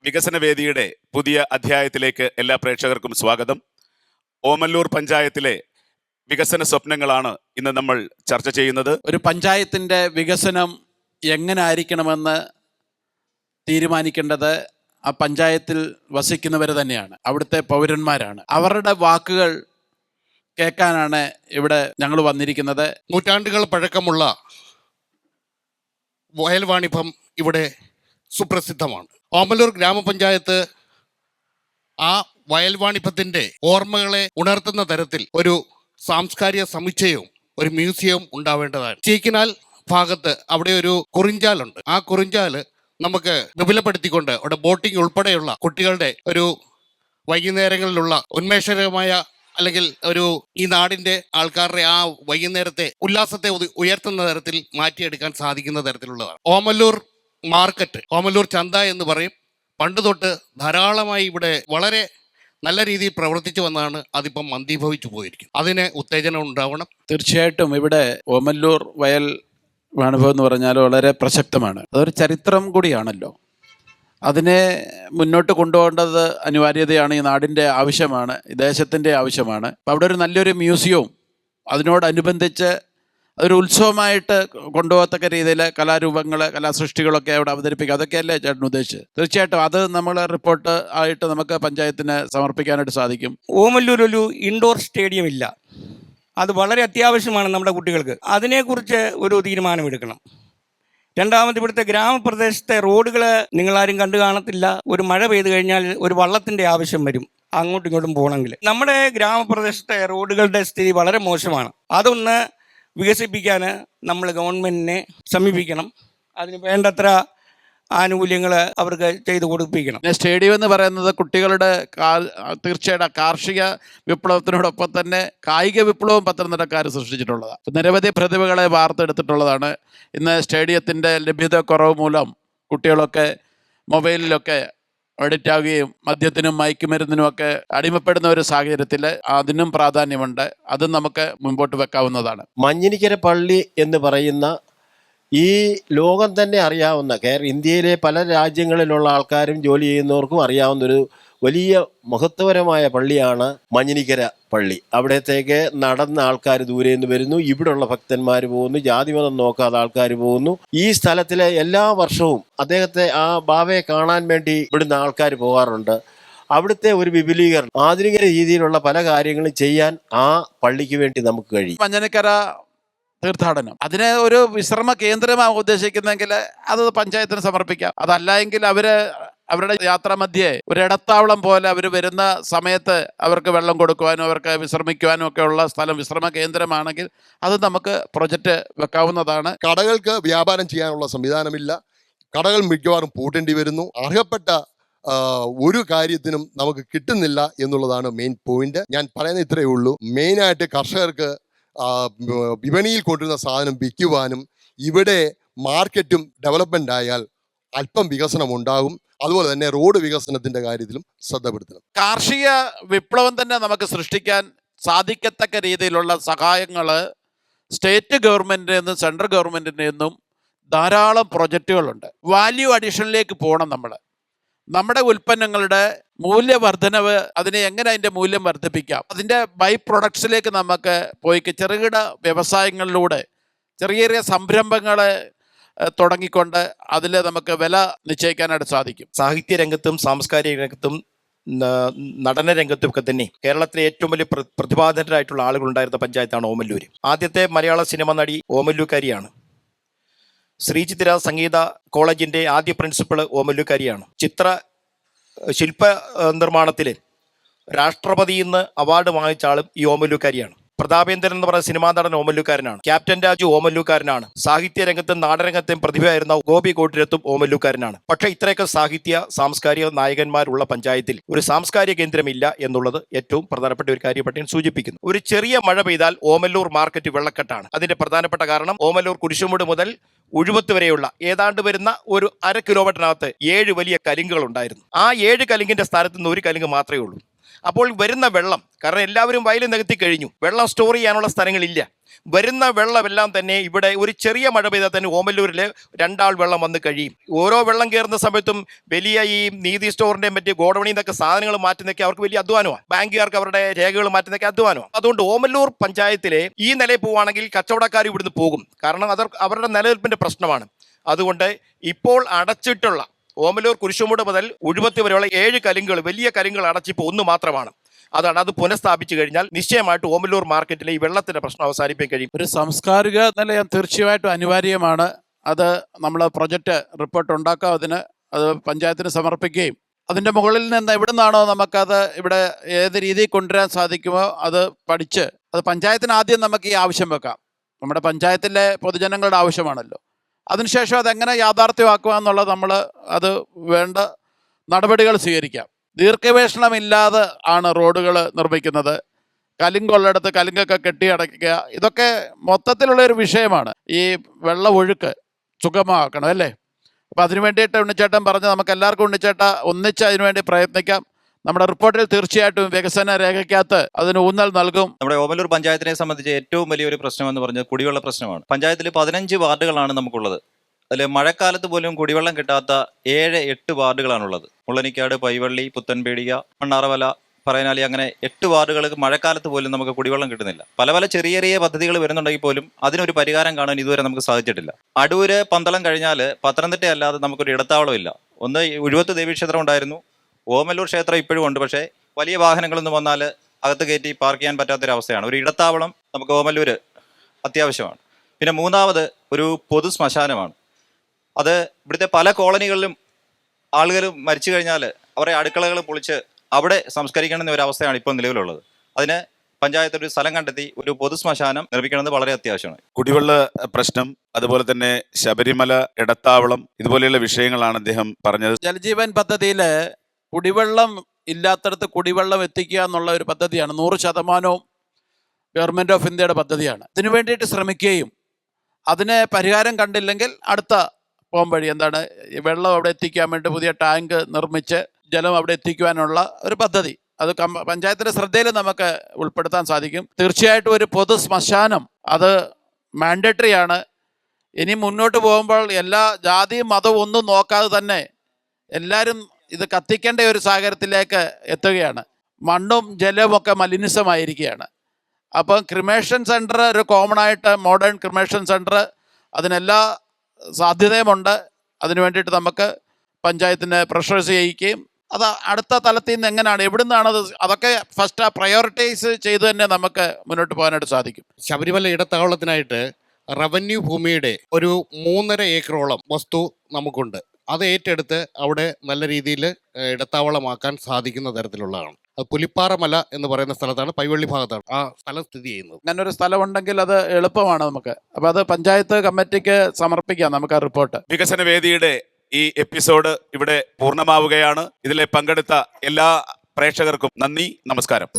വികസന വേദിയുടെ പുതിയ അധ്യായത്തിലേക്ക് എല്ലാ പ്രേക്ഷകർക്കും സ്വാഗതം. ഓമല്ലൂർ പഞ്ചായത്തിലെ വികസന സ്വപ്നങ്ങളാണ് ഇന്ന് നമ്മൾ ചർച്ച ചെയ്യുന്നത്. ഒരു പഞ്ചായത്തിൻ്റെ വികസനം എങ്ങനെ ആയിരിക്കണമെന്ന് തീരുമാനിക്കേണ്ടത് ആ പഞ്ചായത്തിൽ വസിക്കുന്നവർ തന്നെയാണ്, അവിടുത്തെ പൗരന്മാരാണ്. അവരുടെ വാക്കുകൾ കേൾക്കാനാണ് ഇവിടെ ഞങ്ങൾ വന്നിരിക്കുന്നത്. നൂറ്റാണ്ടുകൾ പഴക്കമുള്ള വയൽ വാണിഭം ഇവിടെ സുപ്രസിദ്ധമാണ്. ഓമല്ലൂർ ഗ്രാമപഞ്ചായത്ത് ആ വയൽ വാണിഭത്തിൻ്റെ ഓർമ്മകളെ ഉണർത്തുന്ന തരത്തിൽ ഒരു സാംസ്കാരിക സമുച്ചയവും ഒരു മ്യൂസിയവും ഉണ്ടാവേണ്ടതാണ്. ചീക്കിനാൽ ഭാഗത്ത് അവിടെ ഒരു കുറിഞ്ചാലുണ്ട്. ആ കുറിഞ്ചാല് നമുക്ക് വിപുലപ്പെടുത്തിക്കൊണ്ട് അവിടെ ബോട്ടിംഗ് ഉൾപ്പെടെയുള്ള കുട്ടികളുടെ ഒരു വൈകുന്നേരങ്ങളിലുള്ള ഉന്മേഷകരമായ അല്ലെങ്കിൽ ഒരു ഈ നാടിൻ്റെ ആൾക്കാരുടെ ആ വൈകുന്നേരത്തെ ഉല്ലാസത്തെ ഉയർത്തുന്ന തരത്തിൽ മാറ്റിയെടുക്കാൻ സാധിക്കുന്ന തരത്തിലുള്ളതാണ്. ഓമല്ലൂർ മാർക്കറ്റ്, ഓമല്ലൂർ ചന്ത എന്ന് പറയും. പണ്ട് തൊട്ട് ധാരാളമായി ഇവിടെ വളരെ നല്ല രീതിയിൽ പ്രവർത്തിച്ചു വന്നതാണ്. അതിപ്പം മന്ദീഭവിച്ചു പോയിരിക്കും. അതിന് ഉത്തേജനം ഉണ്ടാവണം. തീർച്ചയായിട്ടും ഇവിടെ ഓമല്ലൂർ വയൽ വാണിഭം എന്ന് പറഞ്ഞാൽ വളരെ പ്രസക്തമാണ്. അതൊരു ചരിത്രം കൂടിയാണല്ലോ. അതിനെ മുന്നോട്ട് കൊണ്ടുപോകേണ്ടത് അനിവാര്യതയാണ്, ഈ നാടിൻ്റെ ആവശ്യമാണ്, ഈ ദേശത്തിൻ്റെ ആവശ്യമാണ്. അപ്പം അവിടെ ഒരു നല്ലൊരു മ്യൂസിയവും അതിനോടനുബന്ധിച്ച് അതൊരു ഉത്സവമായിട്ട് കൊണ്ടുപോകത്തക്ക രീതിയിൽ കലാരൂപങ്ങൾ, കലാസൃഷ്ടികളൊക്കെ അവിടെ അവതരിപ്പിക്കുക, അതൊക്കെയല്ലേ ചേട്ടൻ ഉദ്ദേശിച്ചത്? തീർച്ചയായിട്ടും അത് നമ്മൾ റിപ്പോർട്ട് ആയിട്ട് നമുക്ക് പഞ്ചായത്തിന് സമർപ്പിക്കാനായിട്ട് സാധിക്കും. ഓമല്ലൂർ ഒരു ഇൻഡോർ സ്റ്റേഡിയം ഇല്ല. അത് വളരെ അത്യാവശ്യമാണ് നമ്മുടെ കുട്ടികൾക്ക്. അതിനെക്കുറിച്ച് ഒരു തീരുമാനമെടുക്കണം. രണ്ടാമത്, ഇവിടുത്തെ ഗ്രാമപ്രദേശത്തെ റോഡുകൾ നിങ്ങളാരും കണ്ടു കാണത്തില്ല. ഒരു മഴ പെയ്തു കഴിഞ്ഞാൽ ഒരു വള്ളത്തിൻ്റെ ആവശ്യം വരും അങ്ങോട്ടും ഇങ്ങോട്ടും പോകണമെങ്കിൽ. നമ്മുടെ ഗ്രാമപ്രദേശത്തെ റോഡുകളുടെ സ്ഥിതി വളരെ മോശമാണ്. അതൊന്ന് വികസിപ്പിക്കാൻ നമ്മൾ ഗവൺമെൻറ്റിനെ സമീപിക്കണം. അതിന് വേണ്ടത്ര ആനുകൂല്യങ്ങൾ അവർക്ക് ചെയ്തു കൊടുപ്പിക്കണം. സ്റ്റേഡിയം എന്ന് പറയുന്നത് കുട്ടികളുടെ തീർച്ചയായിട്ടും കാർഷിക വിപ്ലവത്തിനോടൊപ്പം തന്നെ കായിക വിപ്ലവം പത്തനംതിട്ടക്കാർ സൃഷ്ടിച്ചിട്ടുള്ളതാണ്. നിരവധി പ്രതിഭകളെ വാർത്തെടുത്തിട്ടുള്ളതാണ്. ഇന്ന് സ്റ്റേഡിയത്തിൻ്റെ ലഭ്യത കുറവ് മൂലം കുട്ടികളൊക്കെ മൊബൈലിലൊക്കെ അഡിക്റ്റ് ആവുകയും മദ്യത്തിനും മയക്കുമരുന്നിനുമൊക്കെ അടിമപ്പെടുന്ന ഒരു സാഹചര്യത്തിൽ അതിനും പ്രാധാന്യമുണ്ട്. അതും നമുക്ക് മുമ്പോട്ട് വെക്കാവുന്നതാണ്. മഞ്ഞിനിക്കര പള്ളി എന്ന് പറയുന്ന ഈ ലോകം തന്നെ അറിയാവുന്ന ഇന്ത്യയിലെ പല രാജ്യങ്ങളിലുള്ള ആൾക്കാരും ജോലി ചെയ്യുന്നവർക്കും അറിയാവുന്നൊരു വലിയ മഹത്വപരമായ പള്ളിയാണ് മഞ്ഞിനിക്കര പള്ളി. അവിടത്തേക്ക് നടന്ന ആൾക്കാർ ദൂരെ നിന്ന് വരുന്നു, ഇവിടെയുള്ള ഭക്തന്മാർ പോകുന്നു, ജാതിമതം നോക്കാതെ ആൾക്കാർ പോകുന്നു. ഈ സ്ഥലത്തിലെ എല്ലാ വർഷവും അദ്ദേഹത്തെ ആ ബാവയെ കാണാൻ വേണ്ടി ഇവിടുന്ന് ആൾക്കാർ പോകാറുണ്ട്. അവിടുത്തെ ഒരു വിപുലീകരണം, ആധുനിക രീതിയിലുള്ള പല കാര്യങ്ങളും ചെയ്യാൻ ആ പള്ളിക്ക് വേണ്ടി നമുക്ക് കഴിയും. മഞ്ഞിനിക്കര തീർത്ഥാടനം അതിനെ ഒരു വിശ്രമ കേന്ദ്രമാണ് ഉദ്ദേശിക്കുന്നതെങ്കിൽ അത് പഞ്ചായത്തിന് സമർപ്പിക്കാം. അതല്ല എങ്കിൽ അവരുടെ യാത്രാ മധ്യേ ഒരു ഇടത്താവളം പോലെ അവർ വരുന്ന സമയത്ത് അവർക്ക് വെള്ളം കൊടുക്കുവാനും അവർക്ക് വിശ്രമിക്കുവാനും ഒക്കെ ഉള്ള സ്ഥലം വിശ്രമ കേന്ദ്രമാണെങ്കിൽ അത് നമുക്ക് പ്രൊജക്റ്റ് വെക്കാവുന്നതാണ്. കടകൾക്ക് വ്യാപാരം ചെയ്യാനുള്ള സംവിധാനമില്ല. കടകൾ മിക്കവാറും പൂട്ടേണ്ടി വരുന്നു. അർഹപ്പെട്ട ഒരു കാര്യത്തിനും നമുക്ക് കിട്ടുന്നില്ല എന്നുള്ളതാണ് മെയിൻ പോയിന്റ്. ഞാൻ പറയുന്നത് ഇത്രയേ ഉള്ളൂ. മെയിനായിട്ട് കർഷകർക്ക് വിപണിയിൽ കൊണ്ടുവരുന്ന സാധനം വിൽക്കുവാനും ഇവിടെ മാർക്കറ്റും ഡെവലപ്മെന്റ് ആയാൽ അല്പം വികസനം ഉണ്ടാകും. അതുപോലെ തന്നെ റോഡ് വികസനത്തിന്റെ കാര്യത്തിലും ശ്രദ്ധപ്പെടുത്തണം. കാർഷിക വിപ്ലവം തന്നെ നമുക്ക് സൃഷ്ടിക്കാൻ സാധിക്കത്തക്ക രീതിയിലുള്ള സഹായങ്ങൾ സ്റ്റേറ്റ് ഗവൺമെന്റിൽ നിന്നും സെൻട്രൽ ഗവൺമെന്റിൽ നിന്നും ധാരാളം പ്രൊജക്റ്റുകളുണ്ട്. വാല്യൂ അഡീഷനിലേക്ക് പോകണം. നമ്മുടെ ഉൽപ്പന്നങ്ങളുടെ മൂല്യവർദ്ധനവ്, അതിനെ എങ്ങനെ അതിൻ്റെ മൂല്യം വർദ്ധിപ്പിക്കാം, അതിൻ്റെ ബൈ പ്രൊഡക്ട്സിലേക്ക് നമുക്ക് പോയി ചെറുകിട വ്യവസായങ്ങളിലൂടെ ചെറിയ ചെറിയ സംരംഭങ്ങളെ തുടങ്ങിക്കൊണ്ട് അതിൽ നമുക്ക് വില നിശ്ചയിക്കാനായിട്ട് സാധിക്കും. സാഹിത്യ രംഗത്തും സാംസ്കാരിക രംഗത്തും നടന രംഗത്തും ഒക്കെ തന്നെ കേരളത്തിലെ ഏറ്റവും വലിയ പ്രതിഭാധനരായിട്ടുള്ള ആളുകളുണ്ടായിരുന്ന പഞ്ചായത്താണ് ഓമല്ലൂർ. ആദ്യത്തെ മലയാള സിനിമ നടി ഓമല്ലൂർക്കാരിയാണ്. ശ്രീചിത്തിര സംഗീത കോളേജിൻ്റെ ആദ്യ പ്രിൻസിപ്പൾ ഓമല്ലൂർക്കാരിയാണ്. ശില്പ നിർമ്മാണത്തിൽ രാഷ്ട്രപതിയിൽ നിന്ന് അവാർഡ് വാങ്ങിച്ച ആളും ഈ ഓമല്ലൂർക്കാരിയാണ്. പ്രതാപേന്ദ്രൻ എന്ന് പറയുന്ന സിനിമാ നടൻ ഓമല്ലൂർക്കാരനാണ്. ക്യാപ്റ്റൻ രാജു ഓമല്ലൂർക്കാരനാണ്. സാഹിത്യ രംഗത്തും നാടരംഗത്തും പ്രതിഭയായിരുന്ന ഗോപി കോട്ടിരത്തും ഓമല്ലൂർക്കാരനാണ്. പക്ഷേ ഇത്രയൊക്കെ സാഹിത്യ സാംസ്കാരിക നായകന്മാരുള്ള പഞ്ചായത്തിൽ ഒരു സാംസ്കാരിക കേന്ദ്രമില്ല എന്നുള്ളത് ഏറ്റവും പ്രധാനപ്പെട്ട ഒരു കാര്യമായിട്ട് ഞാൻ സൂചിപ്പിക്കുന്നു. ഒരു ചെറിയ മഴ പെയ്താൽ ഓമല്ലൂർ മാർക്കറ്റ് വെള്ളക്കെട്ടാണ്. അതിന്റെ പ്രധാനപ്പെട്ട കാരണം ഓമല്ലൂർ കുരിശുമൂട് മുതൽ ഉഴുവത്ത് വരെയുള്ള ഏതാണ്ട് വരുന്ന ഒരു 1/2 കിലോമീറ്ററിനകത്ത് 7 വലിയ കലുങ്കുകൾ ഉണ്ടായിരുന്നു. ആ 7 കലുങ്കിന്റെ സ്ഥാനത്ത് നിന്ന് ഒരു കലുങ്ക് മാത്രമേ ഉള്ളൂ. അപ്പോൾ വരുന്ന വെള്ളം, കാരണം എല്ലാവരും വയൽ നികത്തി കഴിഞ്ഞു, വെള്ളം സ്റ്റോർ ചെയ്യാനുള്ള സ്ഥലങ്ങളില്ല. വരുന്ന വെള്ളമെല്ലാം തന്നെ ഇവിടെ ഒരു ചെറിയ മഴ പെയ്താൽ തന്നെ ഓമല്ലൂരിൽ 2 ആൾ വെള്ളം വന്ന് കഴിയും. ഓരോ വെള്ളം കയറുന്ന സമയത്തും വലിയ ഈ നീതി സ്റ്റോറിൻ്റെയും മറ്റ് ഗോഡൌണിൽ നിന്നൊക്കെ സാധനങ്ങൾ മാറ്റുന്നതൊക്കെ അവർക്ക് വലിയ അധ്വാനമാണ്. ബാങ്കുകാർക്ക് അവരുടെ രേഖകൾ മാറ്റുന്നതൊക്കെ അധ്വാനമാണ്. അതുകൊണ്ട് ഓമല്ലൂർ പഞ്ചായത്തിലെ ഈ നിലയിൽ പോവുകയാണെങ്കിൽ കച്ചവടക്കാർ ഇവിടുന്ന് പോകും. കാരണം അവരുടെ നിലനിൽപ്പിൻ്റെ പ്രശ്നമാണ്. അതുകൊണ്ട് ഇപ്പോൾ അടച്ചിട്ടുള്ള ഓമല്ലൂർ കുരിശുമൂട് മുതൽ ഉഴുപത്തി വരെയുള്ള 7 കലുങ്കുകൾ, വലിയ കലുങ്കുകൾ അടച്ചിപ്പോൾ 1 മാത്രമാണ്. അത് പുനഃസ്ഥാപിച്ചു കഴിഞ്ഞാൽ നിശ്ചയമായിട്ട് ഓമല്ലൂർ മാർക്കറ്റിലെ ഈ വെള്ളത്തിന്റെ പ്രശ്നം അവസാനിപ്പിക്കാൻ കഴിയും. ഒരു സാംസ്കാരിക നിലയം തീർച്ചയായിട്ടും അനിവാര്യമാണ്. അത് നമ്മൾ പ്രൊജക്റ്റ് റിപ്പോർട്ട് ഉണ്ടാക്കുക, അത് പഞ്ചായത്തിന് സമർപ്പിക്കുകയും അതിൻ്റെ മുകളിൽ നിന്ന് എവിടെ നിന്നാണോ നമുക്കത് ഇവിടെ ഏത് രീതിയിൽ കൊണ്ടുവരാൻ സാധിക്കുമോ അത് പഠിച്ച് അത് പഞ്ചായത്തിന് ആദ്യം നമുക്ക് ഈ ആവശ്യം വെക്കാം. നമ്മുടെ പഞ്ചായത്തിലെ പൊതുജനങ്ങളുടെ ആവശ്യമാണല്ലോ. അതിനുശേഷം അതെങ്ങനെ യാഥാർത്ഥ്യമാക്കുക എന്നുള്ളത് നമ്മൾ അത് വേണ്ട നടപടികൾ സ്വീകരിക്കാം. ദീർഘവീക്ഷണമില്ലാതെ ആണ് റോഡുകൾ നിർമ്മിക്കുന്നത്. കലുങ്കുള്ളിടത്ത് കലുങ്കൊക്കെ കെട്ടിയടയ്ക്കുക, ഇതൊക്കെ മൊത്തത്തിലുള്ളൊരു വിഷയമാണ്. ഈ വെള്ളമൊഴുക്ക് സുഗമമാക്കണം അല്ലേ? അപ്പോൾ അതിനു വേണ്ടിയിട്ട് ഉണ്ണിച്ചേട്ടൻ പറഞ്ഞ് നമുക്ക് എല്ലാവർക്കും ഉണ്ണിച്ചേട്ട ഒന്നിച്ച് അതിനുവേണ്ടി പ്രയത്നിക്കാം. നമ്മുടെ റിപ്പോർട്ടിൽ തീർച്ചയായിട്ടും വികസന രേഖയ്ക്കകത്ത് അതിന് ഊന്നൽ നൽകും. നമ്മുടെ ഓമല്ലൂർ പഞ്ചായത്തിനെ സംബന്ധിച്ച് ഏറ്റവും വലിയൊരു പ്രശ്നമെന്ന് പറഞ്ഞത് കുടിവെള്ള പ്രശ്നമാണ്. പഞ്ചായത്തിൽ 15 വാർഡുകളാണ് നമുക്കുള്ളത്. അതിൽ മഴക്കാലത്ത് പോലും കുടിവെള്ളം കിട്ടാത്ത 7-8 വാർഡുകളാണുള്ളത്. മുള്ളനിക്കാട്, പൈവള്ളി, പുത്തൻപേടിക, മണ്ണാറവല, പറയനാലി, അങ്ങനെ 8 വാർഡുകൾക്ക് മഴക്കാലത്ത് പോലും നമുക്ക് കുടിവെള്ളം കിട്ടുന്നില്ല. പല ചെറിയ ചെറിയ പദ്ധതികൾ വരുന്നുണ്ടെങ്കിൽ പോലും അതിനൊരു പരിഹാരം കാണാൻ ഇതുവരെ നമുക്ക് സാധിച്ചിട്ടില്ല. അടൂര്, പന്തളം കഴിഞ്ഞാൽ പത്തനംതിട്ട അല്ലാതെ നമുക്കൊരു ഇടത്താവളമില്ല. ഒന്ന് ഉഴുവത്ത് ദേവീക്ഷേത്രം ഉണ്ടായിരുന്നു, ഓമല്ലൂർ ക്ഷേത്രം ഇപ്പോഴും ഉണ്ട്. പക്ഷേ വലിയ വാഹനങ്ങളൊന്നും വന്നാൽ അകത്ത് കയറ്റി പാർക്ക് ചെയ്യാൻ പറ്റാത്തൊരവസ്ഥയാണ്. ഒരു ഇടത്താവളം നമുക്ക് ഓമല്ലൂർ അത്യാവശ്യമാണ്. പിന്നെ മൂന്നാമത് ഒരു പൊതു ശ്മശാനമാണ്. അത് ഇവിടുത്തെ പല കോളനികളിലും ആളുകൾ മരിച്ചു കഴിഞ്ഞാൽ അവരെ അടുക്കളകൾ പൊളിച്ച് അവിടെ സംസ്കരിക്കണമെന്ന ഒരു അവസ്ഥയാണ് ഇപ്പോൾ നിലവിലുള്ളത്. അതിന് പഞ്ചായത്ത് ഒരു സ്ഥലം കണ്ടെത്തി ഒരു പൊതു ശ്മശാനം നിർമ്മിക്കണമെന്ന് വളരെ അത്യാവശ്യമാണ്. കുടിവെള്ള പ്രശ്നം, അതുപോലെ തന്നെ ശബരിമല ഇടത്താവളം, ഇതുപോലെയുള്ള വിഷയങ്ങളാണ് അദ്ദേഹം പറഞ്ഞത്. ജലജീവൻ പദ്ധതിയിൽ കുടിവെള്ളം ഇല്ലാത്തടത്ത് കുടിവെള്ളം എത്തിക്കുക എന്നുള്ള ഒരു പദ്ധതിയാണ്. 100% ഗവൺമെൻറ് ഓഫ് ഇന്ത്യയുടെ പദ്ധതിയാണ്. ഇതിനു വേണ്ടിയിട്ട് ശ്രമിക്കുകയും അതിന് പരിഹാരം കണ്ടില്ലെങ്കിൽ അടുത്ത പോംവഴി എന്താണ്, വെള്ളം അവിടെ എത്തിക്കാൻ വേണ്ടി പുതിയ ടാങ്ക് നിർമ്മിച്ച് ജലം അവിടെ എത്തിക്കുവാനുള്ള ഒരു പദ്ധതി അത് പഞ്ചായത്തിൻ്റെ ശ്രദ്ധയിൽ നമുക്ക് ഉൾപ്പെടുത്താൻ സാധിക്കും. തീർച്ചയായിട്ടും ഒരു പൊതു ശ്മശാനം അത് മാൻഡേറ്ററി ആണ്. ഇനി മുന്നോട്ട് പോകുമ്പോൾ എല്ലാ ജാതിയും മതവും ഒന്നും നോക്കാതെ തന്നെ എല്ലാവരും ഇത് കത്തിക്കേണ്ട ഒരു സാഹചര്യത്തിലേക്ക് എത്തുകയാണ്. മണ്ണും ജലവും ഒക്കെ മലിനമായിരിക്കുകയാണ്. അപ്പം ക്രിമേഷൻ സെൻറ്റർ ഒരു കോമൺ ആയിട്ട് മോഡേൺ ക്രിമേഷൻ സെൻറ്റർ അതിനെല്ലാ സാധ്യതയുമുണ്ട്. അതിനു വേണ്ടിയിട്ട് നമുക്ക് പഞ്ചായത്തിനെ പ്രഷറൈസ് ചെയ്യിക്കുകയും അത് അടുത്ത തലത്തിൽ നിന്ന് എങ്ങനെയാണ് എവിടെ നിന്നാണത് അതൊക്കെ ഫസ്റ്റ് പ്രയോറിറ്റൈസ് ചെയ്ത് തന്നെ നമുക്ക് മുന്നോട്ട് പോകാനായിട്ട് സാധിക്കും. ശബരിമല ഇടത്താവളത്തിനായിട്ട് റവന്യൂ ഭൂമിയുടെ ഒരു 3.5 ഏക്കറോളം വസ്തു നമുക്കുണ്ട്. അത് ഏറ്റെടുത്ത് അവിടെ നല്ല രീതിയിൽ ഇടത്താവളമാക്കാൻ സാധിക്കുന്ന തരത്തിലുള്ളതാണ്. അത് പുലിപ്പാറ മല എന്ന് പറയുന്ന സ്ഥലത്താണ്, പൈവള്ളി ഭാഗത്താണ് ആ സ്ഥലം സ്ഥിതി ചെയ്യുന്നത്. അങ്ങനെ ഒരു സ്ഥലമുണ്ടെങ്കിൽ അത് എളുപ്പമാണ് നമുക്ക്. അപ്പോൾ അത് പഞ്ചായത്ത് കമ്മിറ്റിക്ക് സമർപ്പിക്കാം നമുക്ക് ആ റിപ്പോർട്ട്. വികസന വേദിയുടെ ഈ എപ്പിസോഡ് ഇവിടെ പൂർണ്ണമാവുകയാണ്. ഇതിലെ പങ്കെടുത്ത എല്ലാ പ്രേക്ഷകർക്കും നന്ദി, നമസ്കാരം.